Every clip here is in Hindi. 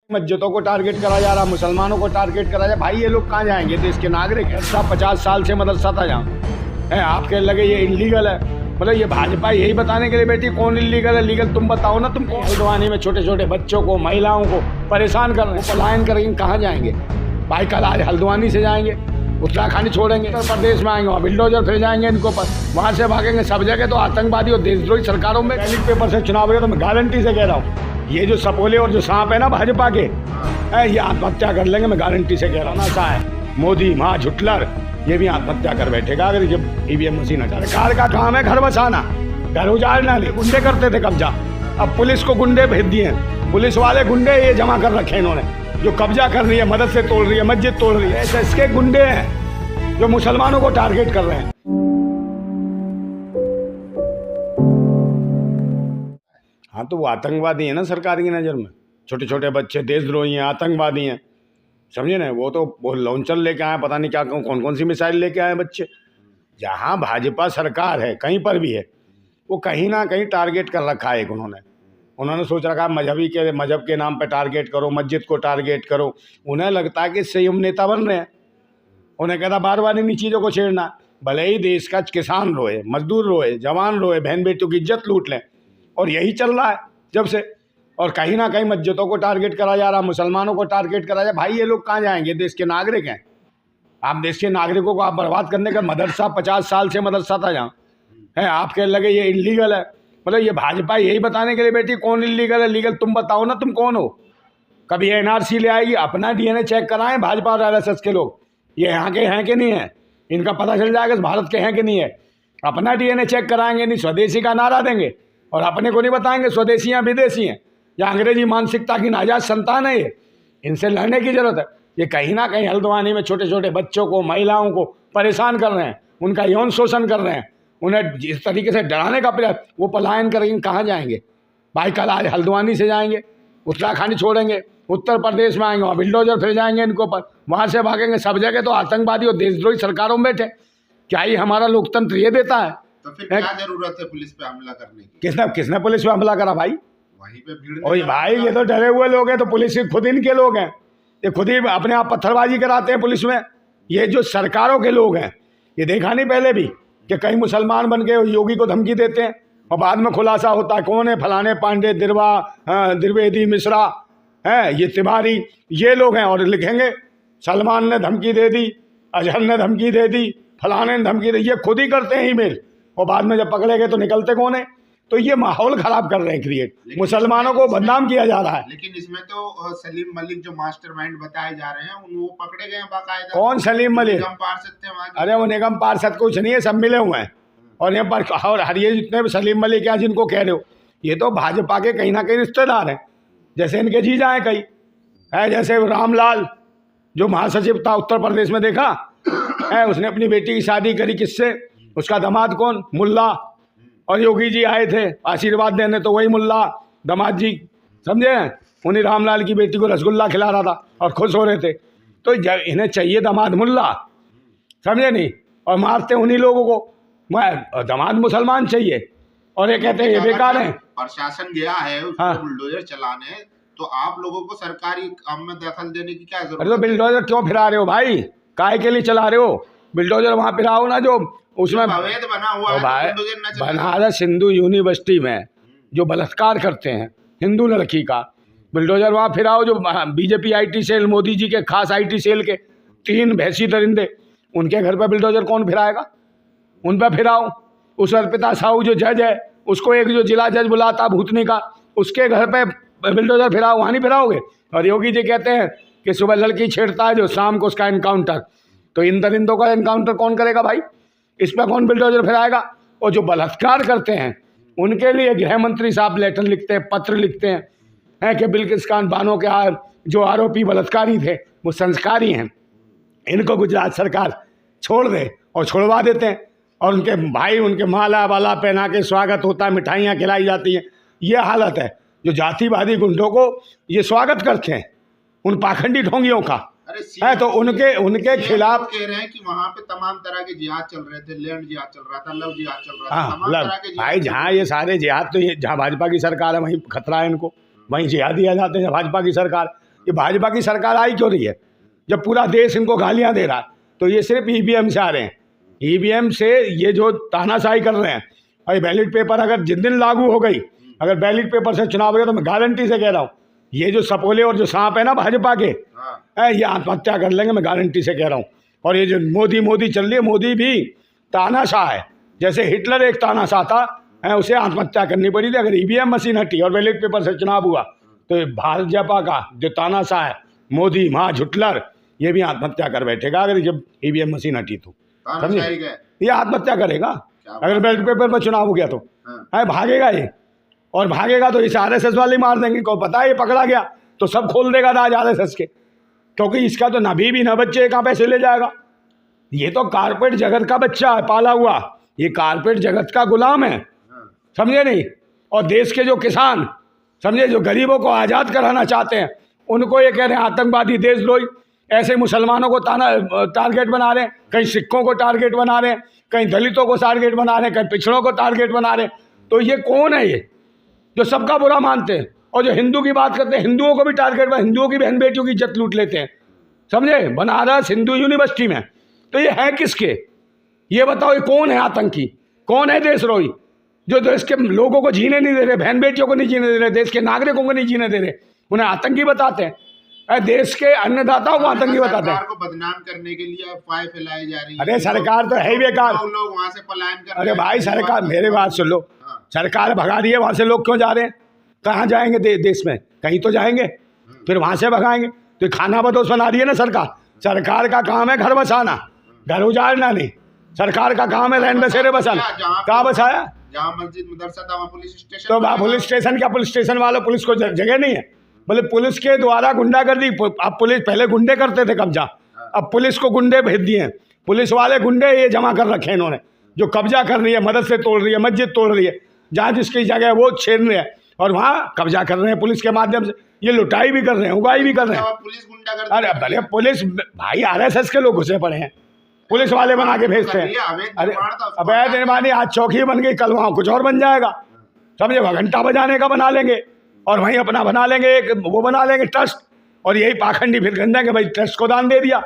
मस्जिदों को टारगेट करा जा रहा, मुसलमानों को टारगेट करा जा। भाई ये लोग कहाँ जाएंगे? देश के नागरिक हैं। 50 साल से मदरसा था जहाँ है, आपके लगे ये इलीगल है। मतलब ये भाजपा यही बताने के लिए बैठी कौन इलीगल है लीगल तुम बताओ ना। तुम हल्द्वानी में छोटे छोटे बच्चों को, महिलाओं को परेशान कर रहे हैं, पलायन करेंगे। कहाँ जाएंगे भाई? कल आज हल्द्वानी से जाएंगे, उत्तराखंड छोड़ेंगे, उत्तर प्रदेश में आएंगे, वहाँ बिल्डोजर फिर जाएंगे इनको पर, वहाँ से भागेंगे। सब जगह तो आतंकवादी और देशद्रोही सरकारों में बैलेट पेपर से चुनाव है। तो मैं गारंटी से कह रहा हूँ ये जो सपोले और जो सांप है ना भाजपा के, ये आत्महत्या कर लेंगे। मैं गारंटी से कह रहा हूँ ना। सा है मोदी माँ झुटलर, ये भी आत्महत्या कर बैठेगा अगर जब ईवीएम मशीन हटा। सरकार का काम है घर बसाना, घर उजाड़ना नहीं। गुंडे करते थे कब्जा, अब पुलिस को गुंडे भेज दिए। पुलिस वाले गुंडे ये जमा कर रखे इन्होंने, जो कब्जा कर रही है, मदद से तोड़ रही है, मस्जिद तोड़ रही है। ऐसे इसके गुंडे हैं जो मुसलमानों को टारगेट कर रहे हैं। हाँ तो वो आतंकवादी है ना सरकार की नज़र में। छोटे छोटे बच्चे देशद्रोही हैं, आतंकवादी हैं, समझे ना। वो लॉन्चर लेके आए, पता नहीं क्या कौन कौन सी मिसाइल लेके आए बच्चे। जहाँ भाजपा सरकार है कहीं पर भी है, वो कहीं ना कहीं टारगेट कर रखा है। उन्होंने सोच रखा है मजहब के नाम पे टारगेट करो, मस्जिद को टारगेट करो। उन्हें लगता है कि इससे हम नेता बन रहे हैं। उन्हें कहता बार बार इन्हीं चीज़ों को छेड़ना। भले ही देश का किसान रोए, मजदूर रोए, जवान रोए, बहन बेटियों की इज्जत लूट लें, और यही चल रहा है जब से। और कहीं ना कहीं मस्जिदों को टारगेट करा जा रहा, मुसलमानों को टारगेट करा जा। भाई ये लोग कहाँ जाएंगे? देश के नागरिक हैं। आप देश के नागरिकों को आप बर्बाद करने का। मदरसा 50 साल से मदरसा था जहाँ है, आपके लगे ये इलीगल है। मतलब ये भाजपा यही बताने के लिए बैठी कौन इलीगल है लीगल तुम बताओ ना। तुम कौन हो? कभी एनआरसी ले आएगी, अपना डीएनए चेक कराएं भाजपा और आरएसएस के लोग, ये यहाँ के हैं कि नहीं है, इनका पता चल जाएगा भारत के हैं कि नहीं है। अपना डीएनए चेक कराएंगे नहीं, स्वदेशी का नारा देंगे और अपने को नहीं बताएंगे स्वदेशी हैं विदेशी हैं, या अंग्रेजी मानसिकता की नाजायज संतान है ये। इनसे लड़ने की जरूरत है। ये कहीं ना कहीं हल्द्वानी में छोटे छोटे बच्चों को, महिलाओं को परेशान कर रहे हैं, उनका यौन शोषण कर रहे हैं, उन्हें जिस तरीके से डराने का प्रयास। वो पलायन करेंगे, कहाँ जाएंगे भाई? कल आज हल्द्वानी से जाएंगे, उत्तराखंड छोड़ेंगे, उत्तर प्रदेश में आएंगे, वहाँ बिल्डोजर फिर जाएंगे इनको पर, वहाँ से भागेंगे। सब जगह तो आतंकवादी और देशद्रोही सरकारों में बैठे। क्या ही हमारा लोकतंत्र ये देता है? तो फिर क्या जरूरत है पुलिस पे हमला करने की? किसने पुलिस पे हमला करा भाई? वहीं पे भीड़। ओए भाई ये तो डरे हुए लोग हैं। तो पुलिस खुद इनके लोग हैं, ये खुद ही अपने आप पत्थरबाजी कराते हैं पुलिस में। ये जो सरकारों के लोग हैं, ये देखा नहीं पहले भी कि कई मुसलमान बन के योगी को धमकी देते हैं और बाद में खुलासा होता है कौन है, फलाने पांडे, द्विवेदी मिश्रा हैं, ये तिवारी, ये लोग हैं। और लिखेंगे सलमान ने धमकी दे दी, अजहर ने धमकी दे दी, फलाने ने धमकी दी। ये खुद ही करते हैं ईमेल, और बाद में जब पकड़े गए तो निकलते कौन है? तो ये माहौल खराब कर रहे हैं क्रिएट, मुसलमानों को बदनाम किया जा रहा है। लेकिन इसमें तो सलीम मलिक जो मास्टरमाइंड बताए जा रहे हैं वो पकड़े गए हैं बाकायदा। कौन सलीम मलिक? निगम पार्षद थे वहाँ के। अरे वो निगम पार्षद कुछ नहीं है, सब मिले हुए हैं। और यहाँ पर और हर ये जितने भी सलीम मलिक हैं जिनको कह रहे हो, ये तो भाजपा के कहीं ना कहीं रिश्तेदार हैं। जैसे इनके जीजा हैं कई है, जैसे रामलाल जो महासचिव था उत्तर प्रदेश में, देखा है, उसने अपनी बेटी की शादी करी किससे? उसका दामाद कौन? मुल्ला। और योगी जी आए थे आशीर्वाद देने, तो वही मुल्ला दामाद जी, समझे, उन्हीं रामलाल की बेटी को रसगुल्ला खिला रहा था और खुश हो रहे थे। तो इन्हें चाहिए दामाद मुल्ला, समझे नहीं, और मारते उन्हीं लोगों को। दामाद मुसलमान चाहिए और ये कहते हैं ये बेकार है। प्रशासन गया है उसको बुलडोजर चलाने, तो आप लोगों को सरकारी काम में दखल देने की क्या जरूरत? अरे तो बिल्डोजर क्यों फिरा रहे हो भाई? काहे के लिए चला रहे हो? बिल्डोजर वहाँ फिराओ ना जो उसमें अवैध बना हुआ है, भाई। तो बनारस हिंदू यूनिवर्सिटी में जो बलात्कार करते हैं हिंदू लड़की का, बिल्डोजर वहाँ फिराओ। जो BJP IT cell, Modi ji के खास आईटी सेल के 3 भैंसी दरिंदे, उनके घर पर बिल्डोजर कौन फिराएगा? उन पर फिराओ। उस अर्पिता साहू जो जज है, उसको एक जो जिला जज बुलाता भूतनी का, उसके घर पे बिल्डोजर फिराओ, वहाँ नहीं फिराओगे? और योगी जी कहते हैं कि सुबह लड़की छेड़ता है जो शाम को उसका इनकाउंटर। तो इन दरिंदों का इनकाउंटर कौन करेगा भाई? इस पर कौन बिल्डोजर फिराएगा? और जो बलात्कार करते हैं उनके लिए गृह मंत्री साहब लेटर लिखते हैं, पत्र लिखते हैं कि बिल्किस खान बानो के जो आरोपी बलात्कारी थे वो संस्कारी हैं, इनको गुजरात सरकार छोड़ दे, और छोड़वा देते हैं। और उनके भाई उनके माला वाला पहना के स्वागत होता है, मिठाइयाँ खिलाई जाती हैं। ये हालत है जो जातिवादी गुंडों को ये स्वागत करते हैं, उन पाखंडी ढोंगियों का है। तो उनके खिलाफ कह रहे हैं कि वहाँ पे तमाम तरह के जिहाद चल रहे थे, लैंड जिहाद चल रहा था, लव जिहाद चल रहा था, तमाम तरह के भाई जहाँ ये सारे जिहाद, तो ये जहाँ भाजपा की सरकार है वहीं खतरा है इनको, वहीं जिहाद दिया जाते हैं भाजपा की सरकार। ये भाजपा की सरकार आई क्यों रही है जब पूरा देश इनको गालियां दे रहा है? तो ये सिर्फ ईवीएम से आ रहे हैं, ईवीएम से ये जो तानाशाही कर रहे हैं। और बैलेट पेपर अगर जिस दिन लागू हो गई, अगर बैलेट पेपर से चुनाव हो गया, तो मैं गारंटी से कह रहा हूँ ये जो सपोले और जो सांप है ना भाजपा के, ये आत्महत्या कर लेंगे, मैं गारंटी से कह रहा हूँ। और ये जो मोदी चल रही है, मोदी भी तानाशाह है, जैसे हिटलर एक तानाशाह था, उसे आत्महत्या करनी पड़ी थी। अगर ईवीएम मशीन हटी और बैलेट पेपर से चुनाव हुआ तो ये भाजपा का जो तानाशाह है मोदी, हिटलर, ये भी आत्महत्या कर बैठेगा अगर जब ईवीएम मशीन हटी तो। समझे, ये आत्महत्या करेगा अगर बैलेट पेपर पर चुनाव हो गया तो। भागेगा ये, और भागेगा तो इसे आरएसएस वाले मार देंगे। को पता है ये पकड़ा गया तो सब खोल देगा राज आरएसएस के, क्योंकि इसका तो ना बीवी ना बच्चे, कहाँ पैसे ले जाएगा? ये तो कारपेट जगत का बच्चा है, पाला हुआ, ये कारपेट जगत का गुलाम है, समझे नहीं? और देश के जो किसान, समझे, जो गरीबों को आज़ाद कराना चाहते हैं, उनको ये कह रहे हैं आतंकवादी, देशद्रोही। ऐसे मुसलमानों को टारगेट बना रहे हैं, कहीं सिखों को टारगेट बना रहे हैं, कहीं दलितों को टारगेट बना रहे हैं, कहीं पिछड़ों को टारगेट बना रहे हैं। तो ये कौन है ये जो सबका बुरा मानते हैं? और जो हिंदू की बात करते हैं, हिंदुओं को भी टारगेट, हिंदुओं की बहन बेटियों की इज्जत लूट लेते हैं, समझे, बनारस हिंदू यूनिवर्सिटी में। तो ये है किसके? ये बताओ, ये कौन है आतंकी, कौन है देशद्रोही जो देश के लोगों को जीने नहीं दे रहे, बहन बेटियों को नहीं जीने दे रहे, देश के नागरिकों को नहीं जीने दे रहे, उन्हें आतंकी बताते हैं? देश के अन्नदाताओं को आतंकी बताते हैं। सरकार को बदनाम करने के लिए अफवाहें फैलाई जा रही है। अरे सरकार तो है ही बेकार, लोग वहां से पलायन कर रहे हैं। अरे भाई सरकार, मेरे बात सुन लो, सरकार भगा रही है, वहां से लोग क्यों जा रहे हैं? कहाँ जाएंगे? देश में कहीं तो जाएंगे, फिर वहां से भगाएंगे। तो खाना बदोश बना रही है ना सरकार। सरकार का काम है घर बसाना, घर उजाड़ना नहीं। सरकार का काम है रहन बसेरे बसाना। कहाँ बसाया? जहाँ मस्जिद मदरसा था वहाँ पुलिस स्टेशन। तो वहाँ पुलिस स्टेशन क्या, पुलिस स्टेशन वालों, पुलिस को जगह नहीं है? बोले पुलिस के द्वारा गुंडागर्दी। अब पुलिस, पहले गुंडे करते थे कब्जा, अब पुलिस को गुंडे भेज दिए हैं। पुलिस वाले गुंडे ये जमा कर रखे हैं इन्होंने, जो कब्जा कर रही है, मदरसे तोड़ रही है, मस्जिद तोड़ रही है, जहाँ जिसकी जगह है वो छेड़ रहे हैं और वहाँ कब्जा कर रहे हैं पुलिस के माध्यम से। ये लुटाई भी कर रहे हैं, उगाई भी कर रहे हैं। पुलिस गुंडागर्दी। अरे भले पुलिस भाई, आरएसएस के लोग घुसे पड़े हैं, पुलिस वाले बना के भेजते हैं। अरे अवैध निर्माणी आज चौकी बन गई, कल वहाँ कुछ और बन जाएगा, समझे, घंटा बजाने का बना लेंगे और वहीं अपना बना लेंगे एक वो बना लेंगे ट्रस्ट। और यही पाखंडी फिर कहते हैं कि भाई ट्रस्ट को दान दे दिया,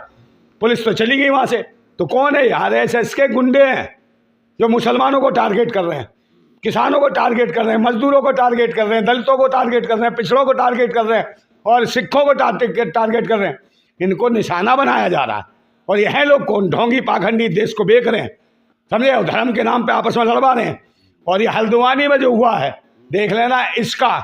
पुलिस तो चली गई वहाँ से। तो कौन है? आरएसएस के गुंडे हैं जो मुसलमानों को टारगेट कर रहे हैं, किसानों को टारगेट कर रहे हैं, मजदूरों को टारगेट कर रहे हैं, दलितों को टारगेट कर रहे हैं, पिछड़ों को टारगेट कर रहे हैं और सिखों को टारगेट कर रहे हैं। इनको निशाना बनाया जा रहा है। और यह लोग कौन? ढोंगी पाखंडी, देश को बेच रहे हैं, समझे, और धर्म के नाम पे आपस में लड़वा रहे हैं। और ये हल्द्वानी में जो हुआ है, देख लेना, इसका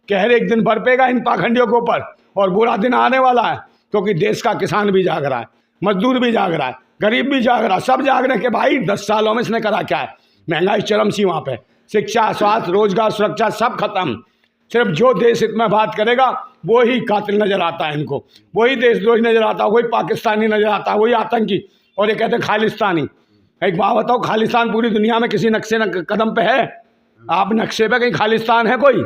कहर एक दिन बरपेगा इन पाखंडियों के ऊपर और बुरा दिन आने वाला है। क्योंकि देश का किसान भी जाग रहा है, मजदूर भी जाग रहा है, गरीब भी जाग रहा है, सब जाग रहे हैं कि भाई 10 सालों में इसने करा क्या है। महंगाई चरम सी वहाँ पे, शिक्षा, स्वास्थ्य, रोजगार, सुरक्षा सब खत्म। सिर्फ जो देश हित में बात करेगा वो ही कातिल नजर आता है इनको, वही देशद्रोही नजर आता है, वही पाकिस्तानी नजर आता है, वही आतंकी। और ये कहते हैं खालिस्तानी। एक बात बताओ, खालिस्तान पूरी दुनिया में किसी नक्शे कदम पे है? आप नक्शे पे कहीं खालिस्तान है कोई?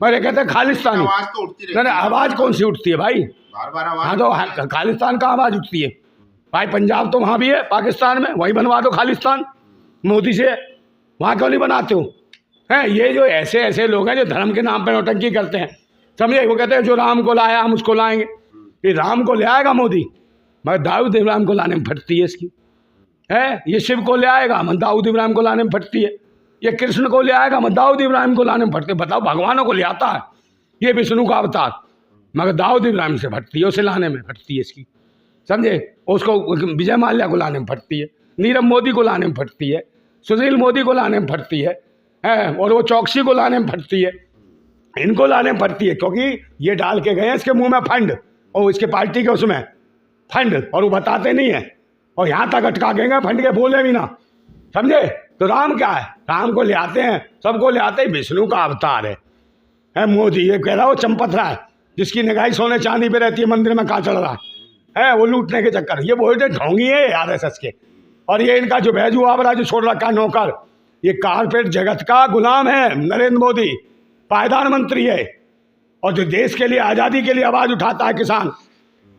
मेरे कहते हैं खालिस्तानी। आवाज तो उठती रहती है। आवाज कौन सी उठती है भाई? बार बार आवाज। हाँ तो खालिस्तान का आवाज उठती है भाई। पंजाब तो वहाँ भी है, पाकिस्तान में, वही बनवा दो खालिस्तान मोदी से। वहाँ क्यों नहीं बनाते हो? हैं ये जो ऐसे ऐसे लोग हैं जो धर्म के नाम पर नौटंकी करते हैं, समझे। वो कहते हैं जो राम को लाया हम उसको लाएंगे। ये राम को ले आएगा मोदी, मगर दाऊद इब्राहिम को लाने में फटती है इसकी, है। ये शिव को ले आएगा, मगर दाऊद इब्राहिम को लाने में फटती है। ये कृष्ण को ले आएगा, मगर दाऊद इब्राहिम को लाने में फटते। बताओ, भगवानों को ले आता है ये विष्णु का अवतार, मगर दाऊद इब्राहिम से फटती है, उसे लाने में फटती है इसकी, समझे। उसको विजय माल्या को लाने में फटती है, नीरव मोदी को लाने में फटती है, सुशील मोदी को लाने में फटती है, और वो चौकसी को लाने में फटती है, इनको लाने में फटती है। क्योंकि ये डाल के गए हैं इसके मुंह में फंड, और इसके पार्टी के उसमें फंड, और वो बताते नहीं है, और यहाँ तक अटका गए फंड के, बोले भी ना, समझे। तो राम क्या है? राम को ले आते हैं, सबको ले आते हैं, विष्णु का अवतार है मोदी। ये कह रहा हो चंपत रहा है, जिसकी निगाह सोने चांदी पे रहती है, मंदिर में कहाँ चढ़ रहा है, वो लूटने के चक्कर। ये बोलते ढोंगी है आरएसएस के। और ये इनका जो बैजू आवरा जो छोड़ रखा नौकर, ये कारपेट जगत का गुलाम है। नरेंद्र मोदी पायदान मंत्री है, और जो देश के लिए, आज़ादी के लिए आवाज़ उठाता है किसान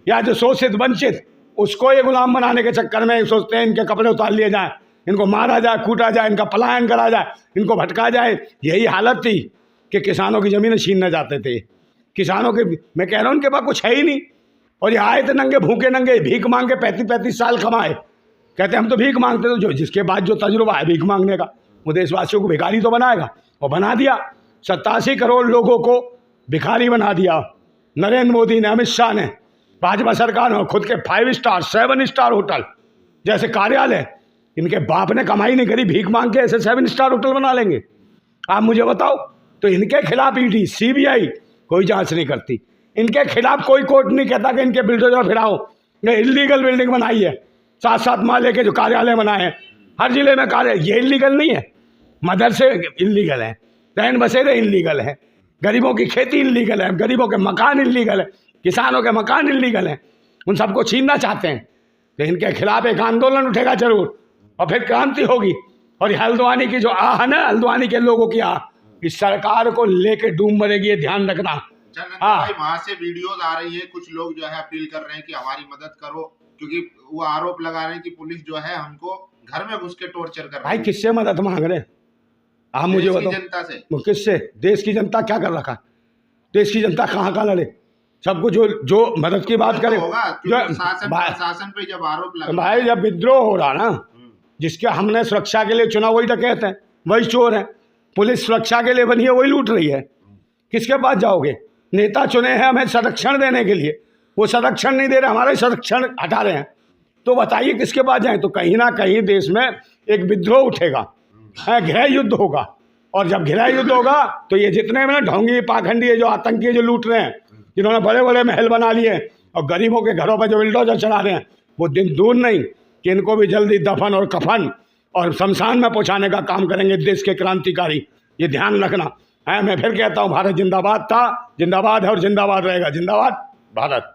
या जो शोषित वंचित, उसको ये गुलाम बनाने के चक्कर में सोचते हैं इनके कपड़े उतार लिए जाएं, इनको मारा जाए, कूटा जाए, इनका पलायन करा जाए, इनको भटका जाए। यही हालत थी कि किसानों की ज़मीनें छीनने जाते थे, किसानों के, मैं कह रहा हूँ उनके पास कुछ है ही नहीं। और ये आए थे नंगे भूखे नंगे, भीख मांग के 35-35 साल कमाए, कहते हम तो भीख मांगते। तो जो जिसके बाद जो तजुर्बा है भीख मांगने का, वो देशवासियों को भिखारी तो बनाएगा, और बना दिया। 87 करोड़ लोगों को भिखारी बना दिया नरेंद्र मोदी ने, अमित शाह ने, भाजपा सरकार ने। खुद के 5 स्टार 7 स्टार होटल जैसे कार्यालय इनके बाप ने कमाई नहीं करी, भीख मांग के ऐसे 7 स्टार होटल बना लेंगे। आप मुझे बताओ, तो इनके खिलाफ ईडी CBI कोई जांच नहीं करती, इनके खिलाफ कोई कोर्ट नहीं कहता कि इनके बिल्डोजर फिराओ, ये इलीगल बिल्डिंग बनाई है, 7-7 माले के जो कार्यालय बनाए हैं हर जिले में कार्यालय, ये इलीगल नहीं है। मदरसे इलीगल हैं, रैन बसेरे इलीगल हैं, गरीबों की खेती इलीगल है, गरीबों के मकान इलीगल है, किसानों के मकान इलीगल हैं, उन सबको छीनना चाहते हैं। तो इनके खिलाफ एक आंदोलन उठेगा जरूर, और फिर क्रांति होगी। और ये हल्द्वानी की जो आह है ना, हल्द्वानी के लोगों की आह, इस सरकार को लेके डूब मरेगी, ये ध्यान रखना। भाई वहां से वीडियोज आ रही है, कुछ लोग जो है अपील कर रहे हैं कि हमारी मदद करो, क्योंकि वो आरोप लगा रहे हैं कि पुलिस जो है हमको घर में घुस के टॉर्चर कर रही है। भाई किससे मदद मांग रहे हैं आप मुझे बताओ? जनता से। वो किससे? देश की जनता क्या कर रखा? देश की जनता कहाँ लड़े? सबको जो मदद की बात करे, शासन पे जब आरोप लगा, भाई जब विद्रोह हो रहा ना, जिसके हमने सुरक्षा के लिए चुना वही डकैत है, वही चोर है। पुलिस सुरक्षा के लिए बनी है, वही लूट रही है। किसके पास जाओगे? नेता चुने हैं हमें संरक्षण देने के लिए, वो संरक्षण नहीं दे रहे, हमारे संरक्षण हटा रहे हैं। तो बताइए किसके पास जाएं? तो कहीं ना कहीं देश में एक विद्रोह उठेगा, गृह युद्ध होगा। और जब गृह युद्ध होगा तो ये जितने में ढोंगी पाखंडी जो आतंकी जो लूट रहे हैं, जिन्होंने बड़े बड़े महल बना लिए और गरीबों के घरों पर जो बिल्डोजर चला रहे हैं, वो दिन दूर नहीं कि इनको भी जल्दी दफन और कफन और शमशान में पहुंचाने का काम करेंगे देश के क्रांतिकारी। ये ध्यान रखना है। मैं फिर कहता हूँ, भारत जिंदाबाद था, जिंदाबाद है और जिंदाबाद रहेगा। जिंदाबाद भारत।